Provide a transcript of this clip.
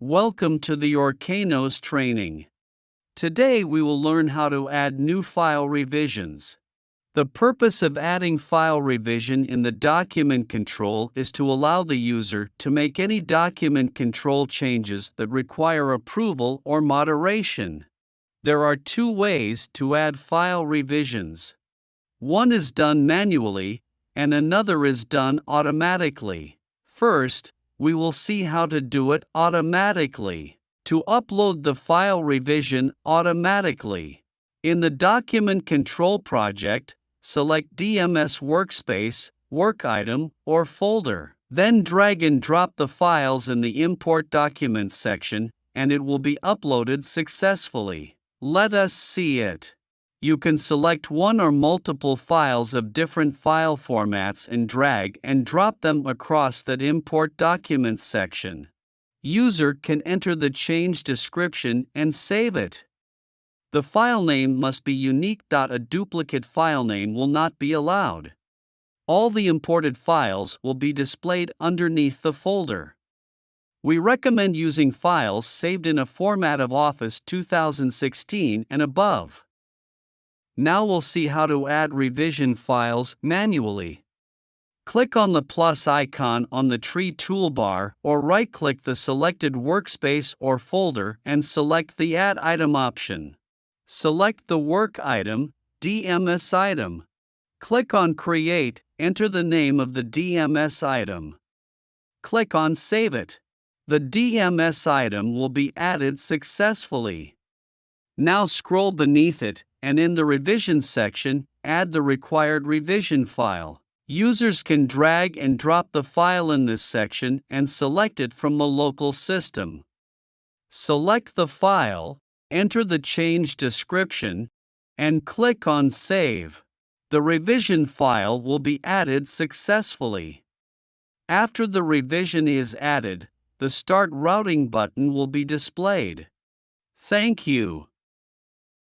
Welcome to the Orcanos training. Today we will learn how to add new file revisions. The purpose of adding file revision in the document control is to allow the user to make any document control changes that require approval or moderation. There are two ways to add file revisions. One is done manually, and another is done automatically. First, we will see how to do it automatically. To upload the file revision automatically, in the Document Control project, select DMS Workspace, Work Item, or Folder. Then drag and drop the files in the Import Documents section, and it will be uploaded successfully. Let us see it. You can select one or multiple files of different file formats and drag and drop them across that Import Documents section. User can enter the change description and save it. The file name must be unique. A duplicate file name will not be allowed. All the imported files will be displayed underneath the folder. We recommend using files saved in a format of Office 2016 and above. Now we'll see how to add revision files manually. Click on the plus icon on the tree toolbar or right-click the selected workspace or folder and select the Add Item option. Select the work item, DMS item. Click on Create, enter the name of the DMS item. Click on Save It. The DMS item will be added successfully. Now scroll beneath it, and in the Revisions section, add the required revision file. Users can drag and drop the file in this section and select it from the local system. Select the file, enter the change description, and click on Save. The revision file will be added successfully. After the revision is added, the Start Routing button will be displayed. Thank you.